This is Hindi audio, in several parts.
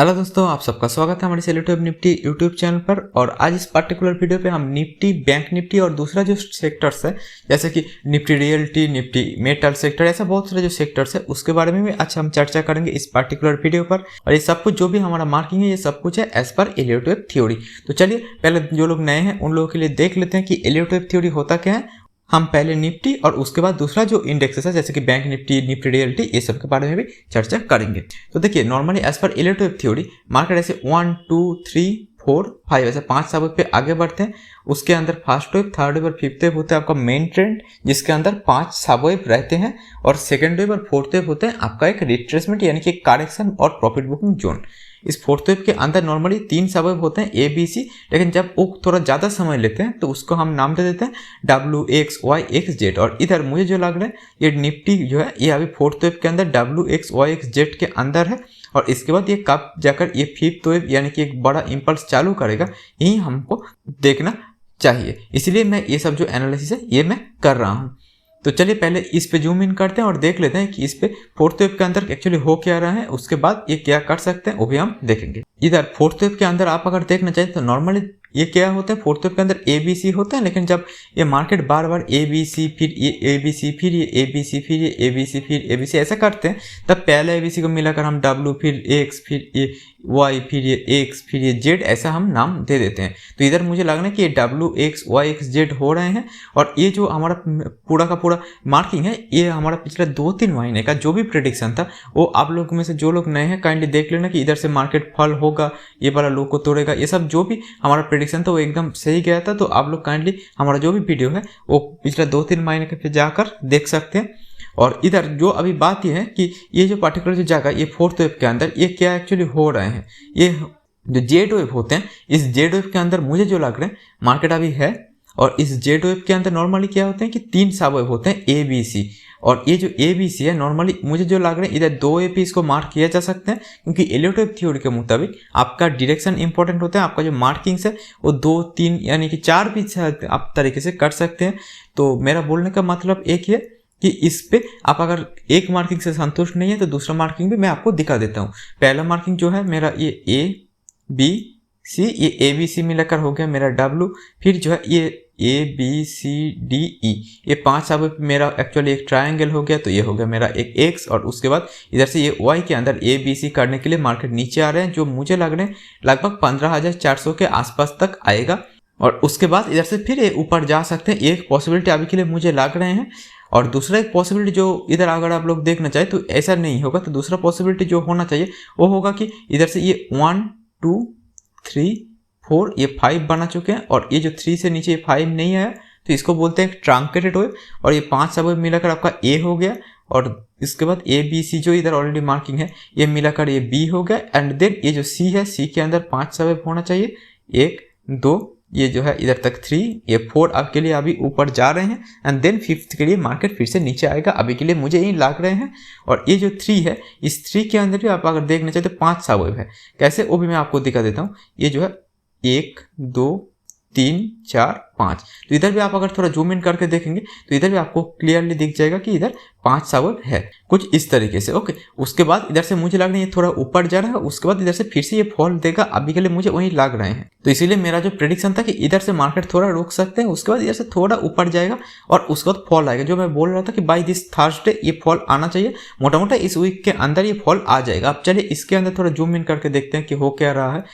हेलो दोस्तों, आप सबका स्वागत है हमारे सेलेक्टिव निफ्टी यूट्यूब चैनल पर। और आज इस पर्टिकुलर वीडियो पे हम निफ्टी, बैंक निफ्टी और दूसरा जो सेक्टर्स है जैसे कि Nifty realty, Nifty metal sector, ऐसा बहुत सारे जो सेक्टर्स है उसके बारे में भी अच्छा हम चर्चा करेंगे इस पर्टिकुलर वीडियो पर। और ये सब कुछ जो भी हमारा मार्किंग है ये सब कुछ है एज पर एलियट वेव थ्योरी। तो चलिए पहले जो लोग नए हैं उन लोगों के लिए देख लेते हैं कि एलियट वेव थ्योरी होता क्या है। हम पहले निफ्टी और उसके बाद दूसरा जो इंडेक्सेस है जैसे कि बैंक निफ्टी, निफ्टी रियल्टी, ये सब के बारे में भी चर्चा करेंगे। तो देखिए नॉर्मली एज पर एलियट वेव थ्योरी मार्केट ऐसे 1 2 3 4 5 ऐसे 5 सबवेव पे आगे बढ़ते हैं। उसके अंदर फर्स्ट वेव, थर्ड वेव और फिफ्थ वेव होता है आपका मेन ट्रेंड जिसके अंदर 5 सबवेव रहते हैं। और सेकेंड वेव और फोर्थ वेव होते हैं आपका एक रिट्रेसमेंट यानी कि करेक्शन और प्रॉफिट बुकिंग जोन। इस फोर्थ वेव के अंदर नॉर्मली 3 सबवेव होते हैं ए बी सी, लेकिन जब वो थोड़ा ज़्यादा समय लेते हैं तो उसको हम नाम दे देते हैं W X Y X Z. और इधर मुझे जो लग रहा है ये निफ्टी जो है ये अभी फोर्थ वेव के अंदर W X Y X Z के अंदर है। और इसके बाद ये कब जाकर ये फिफ्थ वेव यानी कि एक बड़ा इंपल्स चालू करेगा यही हमको देखना चाहिए। इसलिए मैं ये सब जो एनालिसिस है ये मैं कर रहा हूँ। तो चलिए पहले इस पे जूम इन करते हैं और देख लेते हैं कि इस पे फोर्थ वेव के अंदर एक्चुअली हो क्या रहा है, उसके बाद ये क्या कर सकते हैं वो भी हम देखेंगे। इधर फोर्थ वेव के अंदर आप अगर देखना चाहिए तो नॉर्मली ये क्या होता है, फोर्थ वेव के अंदर ए बी सी होता है, लेकिन जब ये market bar bar A B C फिर ये ए बी सी फिर ये ए बी सी फिर ये ए बी सी फिर ए बी सी ऐसा करते हैं तब पहले ए बी सी को मिलाकर हम डब्ल्यू फिर एक्स फिर ये वाई फिर ये एक्स फिर ये जेड ऐसा हम नाम दे देते हैं। तो इधर मुझे लग रहा है कि ये W X Y X Z हो रहे हैं। और ये जो हमारा पूरा का पूरा मार्किंग है ये हमारा पिछले 2-3 महीने का जो भी प्रेडिक्शन था वो आप लोग में से जो लोग नए हैं काइंडली देख लेना कि इधर से मार्केट फॉल होगा, ये वाला लो को तोड़ेगा, ये सब जो भी हमारा प्रेडिक्शन था वो एकदम सही गया था। तो आप लोग काइंडली हमारा जो भी वीडियो है वो पिछले 2-3 महीने के फिर जाकर देख सकते हैं। और इधर जो अभी बात ये है कि ये जो पर्टिकुलर जो जगह ये फोर्थ वेव के अंदर ये क्या एक्चुअली हो रहे हैं, ये जो जेड वेव होते हैं इस जेड वेव के अंदर मुझे जो लग रहे हैं मार्केट अभी है। और इस जेड वेव के अंदर नॉर्मली क्या होते हैं कि 3 सब वेव होते हैं ए बी सी। और ये जो ए बी सी है नॉर्मली मुझे जो लग रहा है इधर 2 ए पी इसको मार्क किया जा सकते हैं, क्योंकि एलियट वेव थ्योरी के मुताबिक आपका डायरेक्शन इंपॉर्टेंट होता है, आपका जो मार्किंग्स है वो 2 3 यानी कि 4 भी आप तरीके से कर सकते हैं। तो मेरा बोलने का मतलब एक ही है कि इस पे आप अगर एक मार्किंग से संतुष्ट नहीं है तो दूसरा मार्किंग भी मैं आपको दिखा देता हूँ। पहला मार्किंग जो है मेरा ये ए बी सी, ये ए बी सी मिलाकर हो गया मेरा डब्ल्यू, फिर जो है ये A B C D E, ये 5 सब मेरा एक्चुअली एक ट्रायंगल हो गया। तो ये हो गया मेरा एक एक्स। और उसके बाद इधर से ये वाई के अंदर ए बी सी करने के लिए मार्केट नीचे आ रहे हैं जो मुझे लग रहे हैं लगभग 15,400 के आसपास तक आएगा। और उसके बाद इधर से फिर ये ऊपर जा सकते हैं, एक पॉसिबिलिटी अभी के लिए मुझे लग रहे हैं। और दूसरा एक पॉसिबिलिटी जो इधर अगर आप लोग देखना चाहें तो ऐसा नहीं होगा, तो दूसरा पॉसिबिलिटी जो होना चाहिए वो होगा कि इधर से ये 1 2 3 4 ये 5 बना चुके हैं और ये जो 3 से नीचे ये 5 नहीं आया तो इसको बोलते हैं ट्रंकेटेड वेव। और ये 5 सब मिलाकर आपका ए हो गया। और इसके बाद ए बी सी जो इधर ऑलरेडी मार्किंग है ये मिलाकर ये बी हो गया। एंड देन ये जो सी है, सी के अंदर 5 सब होना चाहिए, 1 2, ये जो है इधर तक 3, ये 4 अब के लिए अभी ऊपर जा रहे हैं। एंड देन फिफ्थ के लिए मार्केट फिर से नीचे आएगा, अभी के लिए मुझे यही लग रहे हैं। और ये जो 3 है इस 3 के अंदर भी आप अगर देखना चाहते तो 5 सबवेव है, कैसे वो भी मैं आपको दिखा देता हूँ। ये जो है 1 2 3 4 5, तो इधर भी आप अगर थोड़ा जूम इन करके देखेंगे तो इधर भी आपको क्लियरली दिख जाएगा कि इधर 5 सबवेव है कुछ इस तरीके से। ओके, उसके बाद इधर से मुझे लग रहा है ये थोड़ा ऊपर जा रहा है, उसके बाद इधर से फिर से ये फॉल देगा, अभी के लिए मुझे वही लग रहे हैं। तो इसीलिए मेरा जो प्रेडिक्शन था कि इधर से मार्केट थोड़ा रुक सकते हैं, उसके बाद इधर से थोड़ा ऊपर जाएगा और उसके बाद फॉल आएगा। जो मैं बोल रहा था कि बाय दिस थर्सडे ये फॉल आना चाहिए, मोटा मोटा इस वीक के अंदर ये फॉल आ जाएगा। अब चलिए इसके अंदर थोड़ा जूम इन करके देखते हैं कि हो क्या रहा है।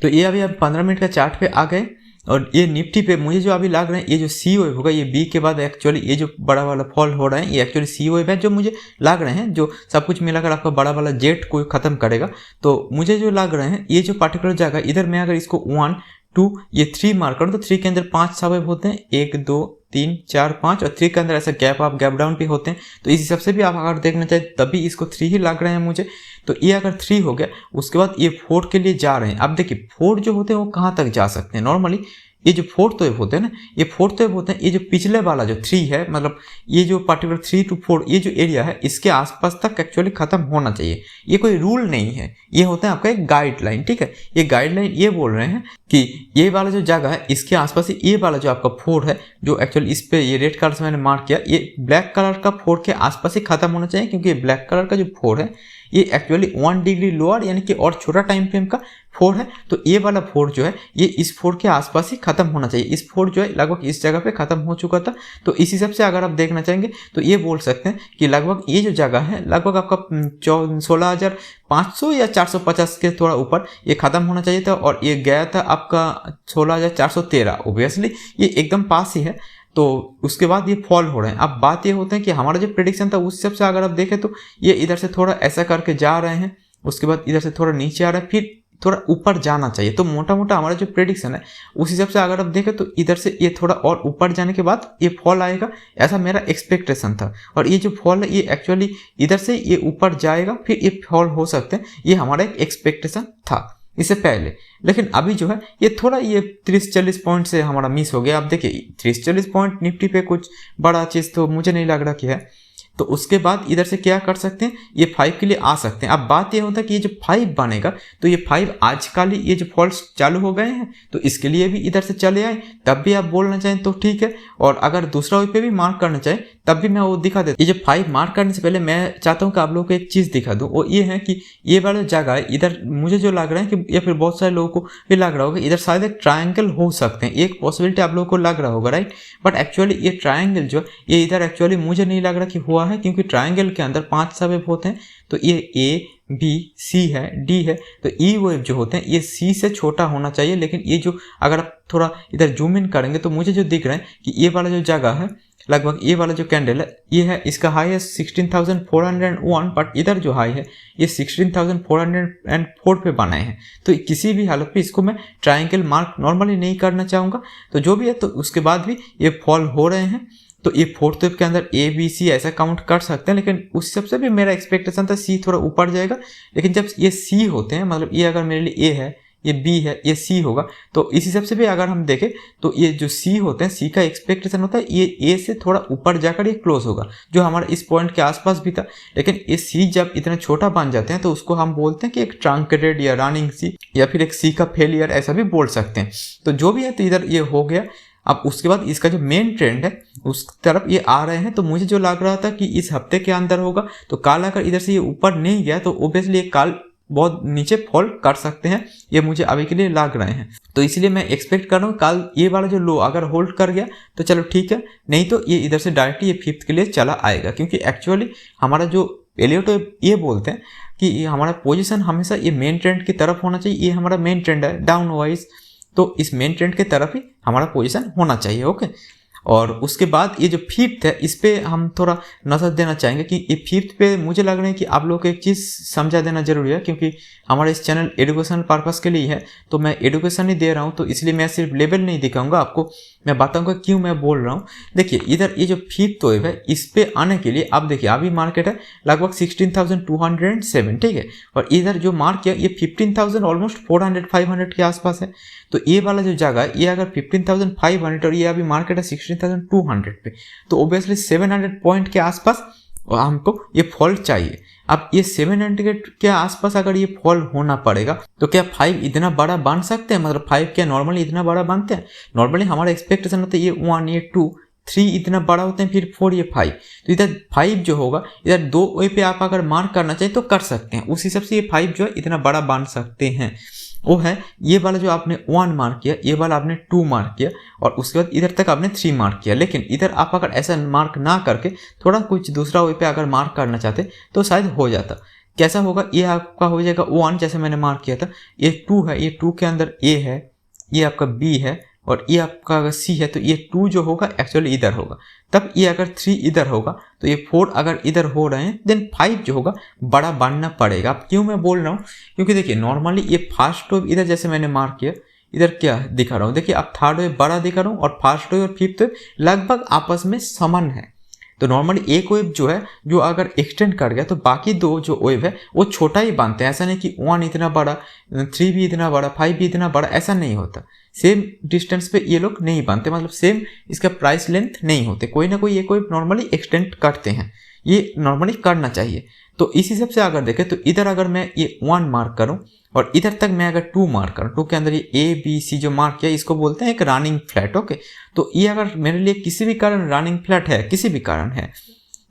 तो ये अभी हम 15 मिनट का चार्ट पे आ गए। और ये निफ्टी पे मुझे जो अभी लग रहा है ये जो सी वेव होगा ये बी के बाद एक्चुअली ये जो बड़ा वाला फॉल हो रहा है ये एक्चुअली सी वेव है जो मुझे लग रहे हैं, जो सब कुछ मिलाकर आपका बड़ा वाला जेट को खत्म करेगा। तो मुझे जो लग रहे हैं ये जो पर्टिकुलर जगह इधर मैं अगर इसको 1 2 ये 3 मार्क करूँ तो 3 के अंदर 5 सबवेव होते हैं, 1 2 3 4 5, और 3 के अंदर ऐसा गैप अप गैप डाउन भी होते हैं। तो इस हिसाब से भी आप अगर देखना चाहें तभी इसको 3 ही लग रहे हैं मुझे। तो ये अगर 3 हो गया उसके बाद ये 4 के लिए जा रहे हैं। अब देखिए 4 जो होते हैं वो कहाँ तक जा सकते हैं, नॉर्मली ये जो फोर्थ वेव होते हैं ना, ये फोर्थ वेव होते हैं, ये जो पिछले वाला जो 3 है, मतलब ये जो पर्टिकुलर 3 to 4 ये जो एरिया है इसके आसपास तक एक्चुअली खत्म होना चाहिए। ये कोई रूल नहीं है, ये होता है आपका एक गाइडलाइन। ठीक है, ये गाइडलाइन ये बोल रहे हैं कि ये वाला जो जगह है इसके आसपास ये वाला जो आपका 4 है, जो एक्चुअली इस पे ये रेड कलर से मैंने मार्क किया, ये ब्लैक कलर का 4 के आसपास ही खत्म होना चाहिए, क्योंकि ये ब्लैक कलर का जो 4 है ये एक्चुअली 1 डिग्री लोअर यानी कि और छोटा टाइम फ्रेम का 4 है। तो ये वाला 4 जो है ये इस 4 के आसपास ही खत्म होना चाहिए। इस 4 जो है लगभग इस जगह पे खत्म हो चुका था। तो इस हिसाब से अगर आप देखना चाहेंगे तो ये बोल सकते हैं कि लगभग ये जो जगह है लगभग आपका 16,500 या 450 के थोड़ा ऊपर ये खत्म होना चाहिए था, और ये गया था आपका 16,413। ओब्वियसली ये एकदम पास ही है। तो उसके बाद ये फॉल हो रहे हैं। अब बात ये होता है कि हमारा जो प्रेडिक्शन था उस हिसाब से अगर आप देखें तो ये इधर से थोड़ा ऐसा करके जा रहे हैं, उसके बाद इधर से थोड़ा नीचे आ रहा है, फिर थोड़ा ऊपर जाना चाहिए। तो मोटा मोटा हमारा जो प्रेडिक्शन है उस हिसाब से अगर आप देखें तो इधर से ये थोड़ा और ऊपर जाने के बाद ये फॉल आएगा, ऐसा मेरा एक्सपेक्टेशन था। और ये जो फॉल है ये एक्चुअली इधर से ये ऊपर जाएगा फिर ये फॉल हो सकते हैं, ये हमारा एक एक्सपेक्टेशन था इससे पहले। लेकिन अभी जो है ये थोड़ा ये 30-40 पॉइंट से हमारा मिस हो गया। आप देखिए 30-40 पॉइंट निफ्टी पे कुछ बड़ा चीज़ तो मुझे नहीं लग रहा कि है। तो उसके बाद इधर से क्या कर सकते हैं, ये 5 के लिए आ सकते हैं। अब बात ये होता है कि ये जो 5 बनेगा तो ये 5 आजकल ये जो फॉल्स चालू हो गए हैं तो इसके लिए भी इधर से चले आए, तब भी आप बोलना चाहें तो ठीक है। और अगर दूसरा वे पे भी मार्क करना चाहें तब भी मैं वो दिखा देता हूँ। ये जो 5 मार्क करने से पहले मैं चाहता हूँ कि आप लोगों को एक चीज़ दिखा दूँ, वो ये है कि ये वाला जगह है इधर मुझे जो लग रहा है कि या फिर बहुत सारे लोगों को भी लग रहा होगा इधर शायद एक ट्रायंगल हो सकते हैं, एक पॉसिबिलिटी आप लोगों को लग रहा होगा, राइट। बट एक्चुअली ये ट्रायंगल जो ये इधर एक्चुअली मुझे नहीं लग रहा कि हुआ है, क्योंकि ट्रायंगल के अंदर 5 सब वेव होते हैं। तो ये ए बी सी है डी है, तो ई वेव जो होते हैं ये सी से छोटा होना चाहिए। लेकिन ये जो अगर आप थोड़ा इधर जूम इन करेंगे तो मुझे जो दिख रहा है कि ये वाला जो जगह है लगभग ये वाला जो कैंडल है ये है, इसका हाई है 16,401, बट इधर जो हाई है ये 16,404 पे बनाए हैं। तो किसी भी हालत पे इसको मैं ट्रायंगल मार्क नॉर्मली नहीं करना चाहूँगा। तो जो भी है तो उसके बाद भी ये फॉल हो रहे हैं। तो ये 4th वेव के अंदर ए बी सी ऐसा काउंट कर सकते हैं, लेकिन उस सबसे भी मेरा एक्सपेक्टेशन था सी थोड़ा ऊपर जाएगा। लेकिन जब ये सी होते हैं मतलब ये अगर मेरे लिए ए है ये बी है ये सी होगा, तो इस हिसाब से भी अगर हम देखें तो ये जो सी होते हैं सी का एक्सपेक्टेशन होता है ये ए से थोड़ा ऊपर जाकर ये क्लोज होगा, जो हमारा इस पॉइंट के आसपास भी था। लेकिन ये सी जब इतना छोटा बन जाते हैं तो उसको हम बोलते हैं कि एक ट्रंकेटेड या रनिंग सी या फिर एक सी का फेलियर ऐसा भी बोल सकते हैं। तो जो भी है तो इधर ये हो गया। अब उसके बाद इसका जो मेन ट्रेंड है उस तरफ ये आ रहे हैं। तो मुझे जो लग रहा था कि इस हफ्ते के अंदर होगा, तो काल अगर इधर से ये ऊपर नहीं गया तो ओबियसली ये काल बहुत नीचे फॉल कर सकते हैं, ये मुझे अभी के लिए लग रहे हैं। तो इसलिए मैं एक्सपेक्ट कर रहा हूँ काल ये वाला जो लो अगर होल्ड कर गया तो चलो ठीक है, नहीं तो ये इधर से डायरेक्टली ये 5th के लिए चला आएगा। क्योंकि एक्चुअली हमारा जो एलियट ये बोलते हैं कि ये हमारा पोजीशन हमेशा ये मेन ट्रेंड की तरफ होना चाहिए। ये हमारा मेन ट्रेंड है डाउन वाइज, तो इस मेन ट्रेंड के तरफ ही हमारा पोजीशन होना चाहिए। ओके। और उसके बाद ये जो 5th है इस पे हम थोड़ा नजर देना चाहेंगे कि ये 5th पे मुझे लग रहा है कि आप लोगों को एक चीज़ समझा देना जरूरी है, क्योंकि हमारा इस चैनल एजुकेशनल पर्पस के लिए है। तो मैं एजुकेशन ही दे रहा हूँ, तो इसलिए मैं सिर्फ लेवल नहीं दिखाऊंगा आपको, मैं बताऊंगा क्यों मैं बोल रहा हूँ। देखिए इधर ये जो 5th वेव है इस पे आने के लिए आप देखिए अभी मार्केट है लगभग 16,207, ठीक है। और इधर जो मार्क किया ये 15,000 ऑलमोस्ट 400-500 के आसपास है। तो ये वाला जो जगह है ये अगर 15,500 और ये अभी मार्केट है 16,200 पे, तो ओबियसली 700 पॉइंट के आसपास हमको ये फॉल चाहिए। अब ये 700 के आसपास अगर ये फॉल होना पड़ेगा तो क्या 5 इतना बड़ा बन सकते हैं? मतलब 5 क्या नॉर्मली इतना बड़ा बनते हैं? नॉर्मली हमारा एक्सपेक्टेशन होता है ये 1 ये 2 3 इतना बड़ा होते हैं, फिर 4 ये 5। तो इधर 5 जो होगा इधर 2 वे पे आप अगर मार्क करना चाहिए तो कर सकते हैं, उस हिसाब से ये 5 जो है इतना बड़ा बन सकते हैं। वो है ये वाला जो आपने 1 मार्क किया, ये वाला आपने 2 मार्क किया, और उसके बाद इधर तक आपने 3 मार्क किया। लेकिन इधर आप अगर ऐसा मार्क ना करके थोड़ा कुछ दूसरा वे पे अगर मार्क करना चाहते तो शायद हो जाता। कैसा होगा, ये आपका हो जाएगा 1 जैसे मैंने मार्क किया था, ये 2 है, ये 2 के अंदर ए है, ये आपका बी है, और ये आपका अगर सी है तो ये 2 जो होगा एक्चुअली इधर होगा। तब ये अगर 3 इधर होगा तो ये 4 अगर इधर हो रहे हैं, देन 5 जो होगा बड़ा बनना पड़ेगा। अब क्यों मैं बोल रहा हूँ, क्योंकि देखिए नॉर्मली ये फर्स्ट वेव इधर जैसे मैंने मार्क किया इधर क्या दिखा रहा हूँ, देखिए अब थर्ड वेव बड़ा दिखा रहा हूँ और फर्स्ट वेव और 5th वेव लगभग आपस में समान है। तो नॉर्मली एक वेव जो है जो अगर एक्सटेंड कर गया तो बाकी 2 जो वेव है वो छोटा ही बनते हैं। ऐसा नहीं कि 1 इतना बड़ा, 3 भी इतना बड़ा, 5 भी इतना बड़ा, ऐसा नहीं होता। सेम डिस्टेंस पे ये लोग नहीं बनते, मतलब सेम इसका प्राइस लेंथ नहीं होते, कोई ना कोई एक वेव नॉर्मली एक्सटेंड करते हैं, ये नॉर्मली करना चाहिए। तो इस हिसाब से अगर देखें तो इधर अगर मैं ये 1 मार्क करूं और इधर तक मैं अगर 2 मार्क करूं, 2 के अंदर ये ए बी सी जो मार्क किया इसको बोलते हैं एक रनिंग फ्लैट। ओके। तो ये अगर मेरे लिए किसी भी कारण रनिंग फ्लैट है, किसी भी कारण है,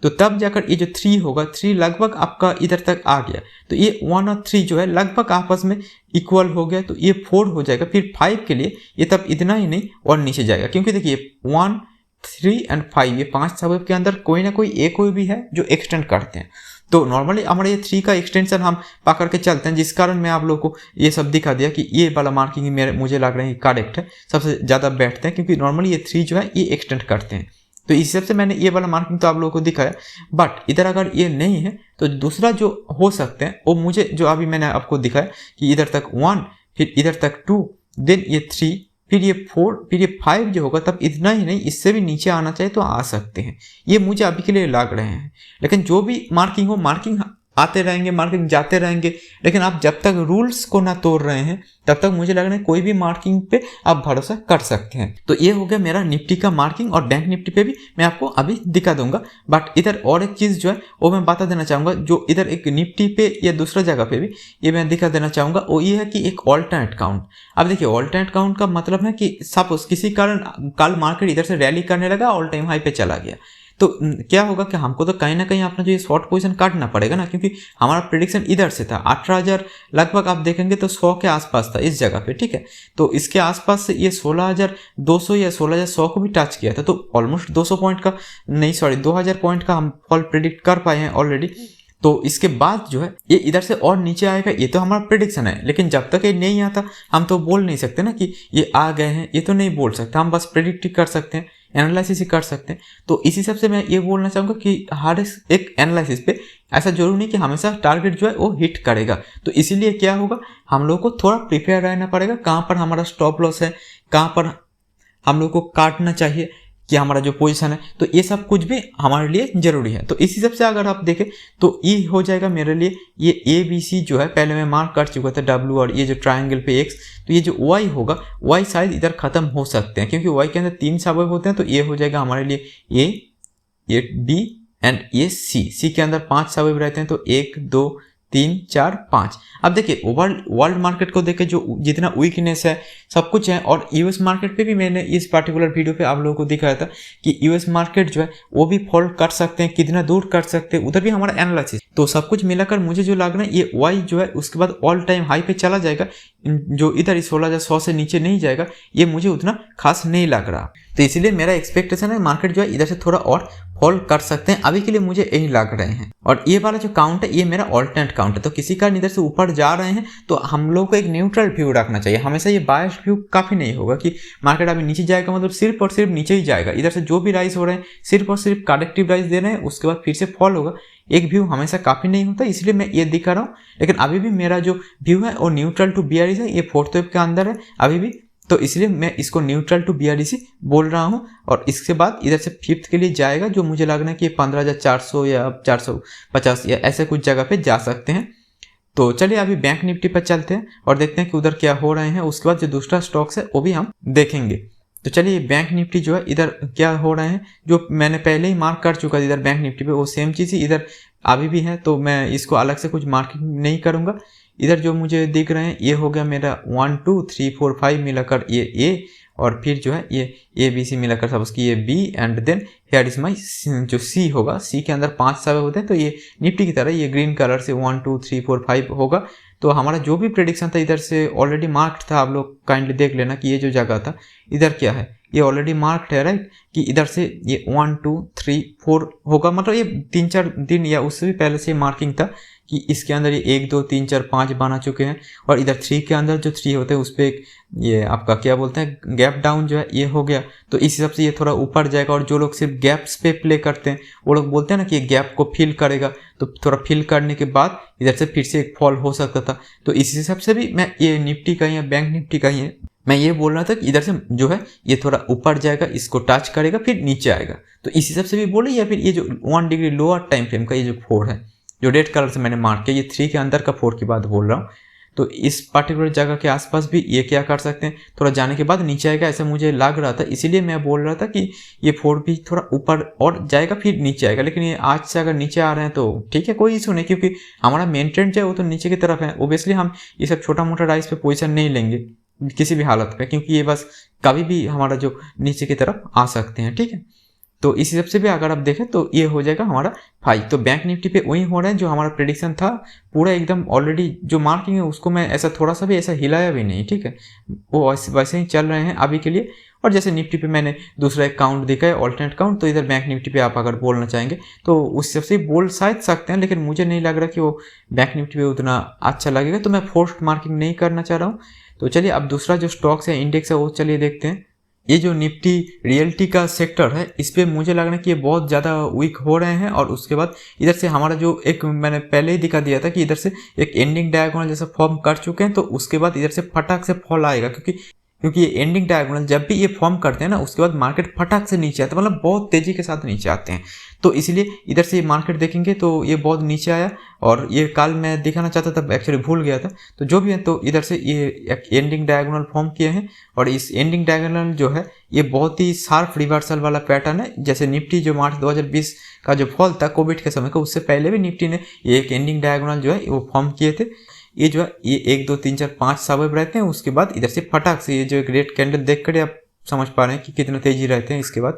तो तब जाकर ये जो 3 होगा, 3 लगभग आपका इधर तक आ गया, तो ये 1 और 3 जो है लगभग आपस में इक्वल हो गया, तो ये 4 हो जाएगा। फिर 5 के लिए ये तब इतना ही नहीं और नीचे जाएगा, क्योंकि देखिए 1, 3 एंड 5 ये 5 सबवेव के अंदर कोई ना कोई एक कोई भी है जो एक्सटेंड करते हैं। तो नॉर्मली हमारे ये 3 का एक्सटेंशन हम पकड़ के चलते हैं, जिस कारण मैं आप लोगों को ये सब दिखा दिया कि ये वाला मार्किंग मुझे लग रहा है करेक्ट है, सबसे ज़्यादा बैठते हैं, क्योंकि नॉर्मली ये 3 जो है ये एक्सटेंड करते हैं। तो इस हिसाब से मैंने ये वाला मार्किंग तो आप लोगों को दिखाया। बट इधर अगर ये नहीं है तो दूसरा जो हो सकते हैं वो मुझे जो अभी मैंने आपको दिखाया कि इधर तक 1, फिर इधर तक 2, देन ये 3, फिर ये 4, फिर ये 5 जो होगा, तब इतना ही नहीं इससे भी नीचे आना चाहिए तो आ सकते हैं। ये मुझे अभी के लिए लग रहे हैं, लेकिन जो भी मार्किंग हो, मार्किंग आते रहेंगे, मार्किंग जाते रहेंगे, लेकिन आप जब तक रूल्स को ना तोड़ रहे हैं तब तक मुझे लग रहा है कोई भी मार्किंग पे आप भरोसा कर सकते हैं। तो ये हो गया मेरा निफ्टी का मार्किंग, और बैंक निफ्टी पे भी मैं आपको अभी दिखा दूंगा। बट इधर और एक चीज़ जो है वो मैं बता देना चाहूँगा, जो इधर एक निफ्टी पे या दूसरा जगह पे भी ये मैं दिखा देना चाहूँगा, वो ये है कि एक ऑल्टरनेट काउंट। अब देखिए ऑल्टरनेट काउंट का मतलब है कि सपोज किसी कारण कल मार्केट इधर से रैली करने लगा, ऑल टाइम हाई पे चला गया, तो क्या होगा कि हमको तो कहीं ना कहीं अपना जो ये शॉर्ट पोजीशन काटना पड़ेगा ना, क्योंकि हमारा प्रेडिक्शन इधर से था 18,000 लगभग, आप देखेंगे तो 100 के आसपास था इस जगह पे, ठीक है। तो इसके आसपास से ये 16,200 या 16,100 को भी टच किया था, तो ऑलमोस्ट 200 पॉइंट का नहीं, सॉरी 2,000 पॉइंट का हम फॉल प्रेडिक्ट कर पाए हैं ऑलरेडी। तो इसके बाद जो है ये इधर से और नीचे आएगा, ये तो हमारा प्रेडिक्शन है, लेकिन जब तक ये नहीं आता हम तो बोल नहीं सकते ना कि ये आ गए हैं, ये तो नहीं बोल सकते, हम बस प्रेडिक्ट कर सकते हैं, एनालिसिस ही कर सकते हैं। तो इसी हिसाब से मैं ये बोलना चाहूँगा कि हर एक एनालिसिस पे ऐसा जरूरी नहीं कि हमेशा टारगेट जो है वो हिट करेगा। तो इसीलिए क्या होगा, हम लोग को थोड़ा प्रिपेयर रहना पड़ेगा, कहाँ पर हमारा स्टॉप लॉस है, कहाँ पर हम लोग को काटना चाहिए, कि हमारा जो पोजीशन है, तो ये सब कुछ भी हमारे लिए जरूरी है। तो इस हिसाब से अगर आप देखें तो ये हो जाएगा मेरे लिए, ये ABC जो है पहले मैं मार्क कर चुका था W, और ये जो ट्रायंगल पे X, तो ये जो Y होगा, Y शायद इधर खत्म हो सकते हैं, क्योंकि Y के अंदर 3 सबवेव होते हैं, तो ये हो जाएगा हमारे लिए ये B एंड ये C के अंदर 5 सबवेव रहते हैं, तो 1, 2, 3, 4, 5। अब देखिए वर्ल्ड मार्केट को देखे जो जितना वीकनेस है सब कुछ है, और यूएस मार्केट पे भी मैंने इस पार्टिकुलर वीडियो पे आप लोगों को दिखाया था कि यूएस मार्केट जो है वो भी फॉल कर सकते हैं, कितना दूर कर सकते हैं, उधर भी हमारा एनालिसिस। तो सब कुछ मिलाकर मुझे जो लग रहा है ये वाई जो है उसके बाद ऑल टाइम हाई पे चला जाएगा, जो इधर 16,100 से नीचे नहीं जाएगा, ये मुझे उतना खास नहीं लग रहा। तो इसीलिए मेरा एक्सपेक्टेशन है मार्केट जो है इधर से थोड़ा और फॉल कर सकते हैं, अभी के लिए मुझे यही लग रहे हैं। और ये वाला जो काउंट है ये मेरा ऑल्टरनेट काउंट है, तो किसी कारण इधर से ऊपर जा रहे हैं तो हम लोग को एक न्यूट्रल व्यू रखना चाहिए। हमेशा ये बायस व्यू काफ़ी नहीं होगा कि मार्केट अभी नीचे जाएगा मतलब सिर्फ और सिर्फ नीचे ही जाएगा, इधर से जो भी राइज हो रहे हैं सिर्फ और सिर्फ करेक्टिव राइज दे रहे हैं, उसके बाद फिर से फॉल होगा। एक व्यू हमेशा काफ़ी नहीं होता, इसलिए मैं ये दिखा रहा हूँ। लेकिन अभी भी मेरा जो व्यू है वो न्यूट्रल टू बीआरसी है, ये 4th वेव के अंदर है अभी भी, तो इसलिए मैं इसको न्यूट्रल टू बीआरसी बोल रहा हूँ। और इसके बाद इधर से 5th के लिए जाएगा, जो मुझे लग रहा है कि 15,400 या 450 या ऐसे कुछ जगह पे जा सकते हैं। तो चलिए अभी बैंक निफ्टी पर चलते हैं और देखते हैं कि उधर क्या हो रहे हैं, उसके बाद जो दूसरा स्टॉक्स है वो भी हम देखेंगे। तो चलिए बैंक निफ्टी जो है इधर क्या हो रहे हैं, जो मैंने पहले ही मार्क कर चुका था इधर बैंक निफ्टी पे, वो सेम चीज़ ही इधर अभी भी है, तो मैं इसको अलग से कुछ मार्किंग नहीं करूँगा। इधर जो मुझे दिख रहे हैं ये हो गया मेरा 1, 2, 3, 4, 5 मिलाकर ये A, और फिर जो है ये ABC मिलाकर सब उसकी ये B, and then here is my जो C होगा। C के अंदर 5 सबवेव होते हैं, तो ये निफ्टी की तरह ये ग्रीन कलर से 1, 2, 3, 4, 5 होगा। तो हमारा जो भी प्रेडिक्शन था इधर से ऑलरेडी मार्क्ड था, आप लोग काइंडली देख लेना कि ये जो जगह था इधर क्या है, ये ऑलरेडी मार्क्ड है राइट, कि इधर से ये 1, 2, 3, 4 होगा, मतलब ये 3-4 दिन या उससे भी पहले से मार्किंग था कि इसके अंदर ये 1, 2, 3, 4, 5 बना चुके हैं। और इधर 3 के अंदर जो 3 होते हैं उस पर एक ये आपका क्या बोलते हैं गैप डाउन जो है ये हो गया, तो इस हिसाब से ये थोड़ा ऊपर जाएगा। और जो लोग सिर्फ गैप्स पे प्ले करते हैं वो लोग बोलते हैं ना कि ये गैप को फिल करेगा, तो थोड़ा फिल करने के बाद इधर से फिर से एक फॉल हो सकता था। तो इस हिसाब से भी मैं ये निफ्टी का ही है, बैंक निफ्टी का ही है, मैं ये बोल रहा था कि इधर से जो है ये थोड़ा ऊपर जाएगा, इसको टच करेगा फिर नीचे आएगा। तो इस हिसाब से भी बोले, या फिर ये जो 1 डिग्री लोअर टाइम फ्रेम का ये जो 4 है जो रेड कलर से मैंने मार्क किया, ये 3 के अंदर का 4 की बात बोल रहा हूँ। तो इस पर्टिकुलर जगह के आसपास भी ये क्या कर सकते हैं, थोड़ा जाने के बाद नीचे आएगा, ऐसा मुझे लग रहा था। इसीलिए मैं बोल रहा था कि ये 4 भी थोड़ा ऊपर और जाएगा फिर नीचे आएगा। लेकिन ये आज से अगर नीचे आ रहे हैं तो ठीक है, कोई इशू नहीं, क्योंकि हमारा मेन ट्रेंड जो है वो तो नीचे की तरफ है। ओबियसली हम ये सब छोटा मोटा राइस पे पोजीशन नहीं लेंगे किसी भी हालत पे, क्योंकि ये बस कभी भी हमारा जो नीचे की तरफ आ सकते हैं, ठीक है। तो इस हिसाब से भी अगर आप देखें तो ये हो जाएगा हमारा 5। तो बैंक निफ्टी पे वही हो रहा है जो हमारा प्रेडिक्शन था, पूरा एकदम ऑलरेडी जो मार्किंग है उसको मैं ऐसा थोड़ा सा भी ऐसा हिलाया भी नहीं, ठीक है, वो वैसे ही चल रहे हैं अभी के लिए। और जैसे निफ्टी पे मैंने दूसरा एक काउंट देखा है, ऑल्टरनेट काउंट, तो इधर बैंक निफ्टी पे आप अगर बोलना चाहेंगे तो उस हिसाब से बोल शायद सकते हैं, लेकिन मुझे नहीं लग रहा कि वो बैंक निफ्टी पे उतना अच्छा लगेगा, तो मैं फोर्स्ड मार्किंग नहीं करना चाह रहा हूँ। तो चलिए अब दूसरा जो स्टॉक्स है, इंडेक्स है, वो चलिए देखते हैं। ये जो निफ्टी रियल्टी का सेक्टर है, इस पर मुझे लग रहा है कि ये बहुत ज़्यादा वीक हो रहे हैं। और उसके बाद इधर से हमारा जो एक मैंने पहले ही दिखा दिया था कि इधर से एक एंडिंग डायगोनल जैसा फॉर्म कर चुके हैं, तो उसके बाद इधर से फटाक से फॉल आएगा, क्योंकि ये एंडिंग डायगोनल जब भी ये फॉर्म करते हैं ना, उसके बाद मार्केट फटाक से नीचे आता है, मतलब बहुत तेज़ी के साथ नीचे आते हैं। तो इसलिए इधर से मार्केट देखेंगे तो ये बहुत नीचे आया, और ये कल मैं दिखाना चाहता था, एक्चुअली भूल गया था। तो जो भी है, तो इधर से ये एक एंडिंग डायगोनल फॉर्म किए हैं, और इस एंडिंग डायगोनल जो है ये बहुत ही शार्प रिवर्सल वाला पैटर्न है। जैसे निफ्टी जो मार्च 2020 का जो फॉल था कोविड के समय का, उससे पहले भी निफ्टी ने ये एक एंडिंग डायगोनल जो है वो फॉर्म किए थे। ये जो है ये 1 2 3 4 5 सबवेब रहते हैं, उसके बाद इधर से फटाक से ये जो एक रेड कैंडल देख कर आप समझ पा रहे हैं कि कितना तेजी रहते हैं। इसके बाद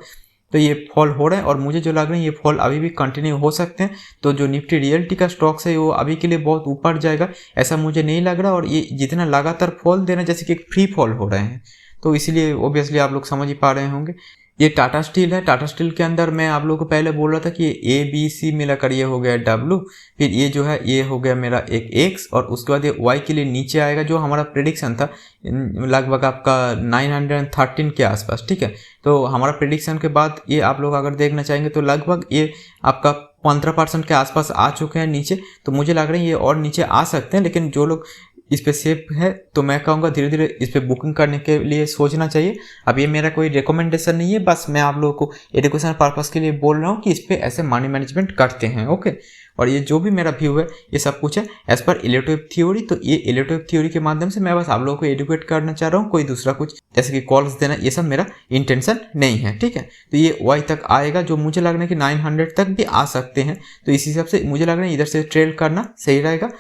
तो ये फॉल हो रहा है, और मुझे जो लग रहा है ये फॉल अभी भी कंटिन्यू हो सकते हैं। तो जो निफ्टी रियल्टी का स्टॉक्स है वो अभी के लिए बहुत ऊपर जाएगा ऐसा मुझे नहीं लग रहा, और ये जितना लगातार फॉल दे रहे हैं जैसे कि फ्री फॉल हो रहे हैं, तो इसीलिए ओबियसली आप लोग समझ ही पा रहे होंगे। ये टाटा स्टील है, टाटा स्टील के अंदर मैं आप लोगों को पहले बोल रहा था कि ये ABC मिलाकर ये हो गया W, फिर ये जो है ये हो गया मेरा एक X, और उसके बाद ये Y के लिए नीचे आएगा, जो हमारा प्रेडिक्शन था लगभग आपका 913 के आसपास, ठीक है। तो हमारा प्रेडिक्शन के बाद ये आप लोग अगर देखना चाहेंगे तो लगभग ये आपका 15% के आसपास आ चुके हैं नीचे। तो मुझे लग रहा है ये और नीचे आ सकते हैं, लेकिन जो लोग इस पे सेफ है तो मैं कहूँगा धीरे धीरे इस पे बुकिंग करने के लिए सोचना चाहिए। अब ये मेरा कोई रिकमेंडेशन नहीं है, बस मैं आप लोगों को एजुकेशन पर्पस के लिए बोल रहा हूँ कि इस पे ऐसे मनी मैनेजमेंट करते हैं, ओके। और ये जो भी मेरा व्यू है ये सब कुछ है एज पर इलेक्ट्रिक थ्योरी। तो ये इलेक्ट्रिक थ्योरी के माध्यम से मैं बस आप लोगों को एडुकेट करना चाह रहा हूँ, कोई दूसरा कुछ जैसे कि कॉल्स देना ये सब मेरा इंटेंशन नहीं है, ठीक है। तो ये Y तक आएगा, जो मुझे लग रहा है कि 900 तक भी आ सकते हैं। तो इस हिसाब से मुझे लग रहा है इधर से ट्रेड करना सही रहेगा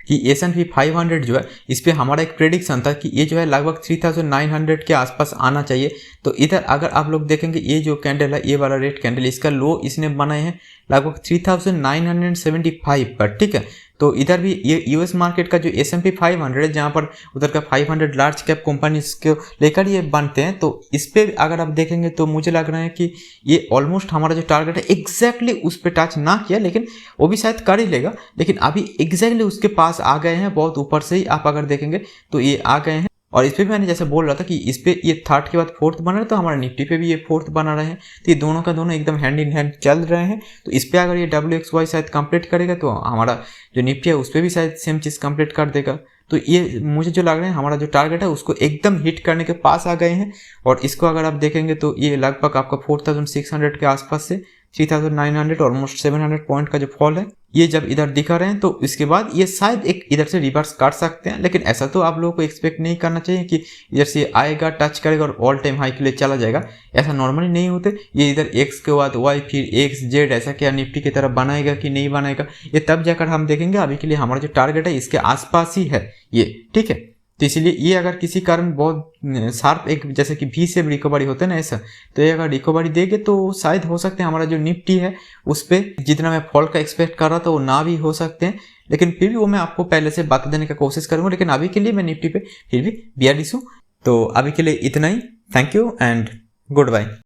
कि S&P 500 जो है इस पे हमारा एक प्रेडिक्शन था कि ये जो है लगभग 3900 के आसपास आना चाहिए। तो इधर अगर आप लोग देखेंगे ये जो कैंडल है, ये वाला रेड कैंडल, इसका लो इसने बनाए हैं लगभग 3975 पर, ठीक है। तो इधर भी ये यूएस मार्केट का जो S&P 500 है, जहाँ पर उधर का 500 लार्ज कैप कंपनीज को लेकर ये बनते हैं, तो इस पर अगर आप देखेंगे तो मुझे लग रहा है कि ये ऑलमोस्ट हमारा जो टारगेट है एग्जैक्टली उस पर टच ना किया, लेकिन वो भी शायद कर ही लेगा, लेकिन अभी एग्जैक्टली उसके पास आ गए हैं, बहुत ऊपर से ही आप अगर देखेंगे तो ये आ गए हैं। और इस पर भी मैंने जैसे बोल रहा था कि इस पे ये थर्ड के बाद फोर्थ बना रहे, तो हमारा निफ्टी पे भी ये फोर्थ बना रहे हैं। तो ये दोनों का दोनों एकदम हैंड इन हैंड चल रहे हैं। तो इस पे अगर ये WXY शायद कंप्लीट करेगा तो हमारा जो निफ्टी है उस पर भी शायद सेम चीज़ कंप्लीट कर देगा। तो ये मुझे जो लग रहा है हमारा जो टारगेट है उसको एकदम हिट करने के पास आ गए हैं। और इसको अगर आप देखेंगे तो ये लगभग आपका 4600 के आसपास से 3900 ऑलमोस्ट 700 पॉइंट का जो फॉल है ये जब इधर दिखा रहे हैं, तो इसके बाद ये शायद एक इधर से रिवर्स कर सकते हैं, लेकिन ऐसा तो आप लोगों को एक्सपेक्ट नहीं करना चाहिए कि इधर से आएगा, टच करेगा और ऑल टाइम हाई के लिए चला जाएगा। ऐसा नॉर्मली नहीं होते। ये इधर X के बाद Y फिर XZ ऐसा क्या निफ्टी की तरह बनाएगा कि नहीं बनाएगा, ये तब जाकर हम देखेंगे। अभी के लिए हमारा जो टारगेट है इसके आसपास ही है ये, ठीक है। तो इसीलिए ये अगर किसी कारण बहुत शार्प एक जैसे कि V से रिकवरी होता है ना ऐसा, तो ये अगर रिकवरी देंगे तो शायद हो सकते हैं हमारा जो निफ्टी है उस पर जितना मैं फॉल का एक्सपेक्ट कर रहा था वो ना भी हो सकते हैं, लेकिन फिर भी वो मैं आपको पहले से बता देने का कोशिश करूँगा। लेकिन अभी के लिए मैं निफ्टी पे फिर भी बेयरिश हूँ। तो अभी के लिए इतना ही। Thank you and good bye.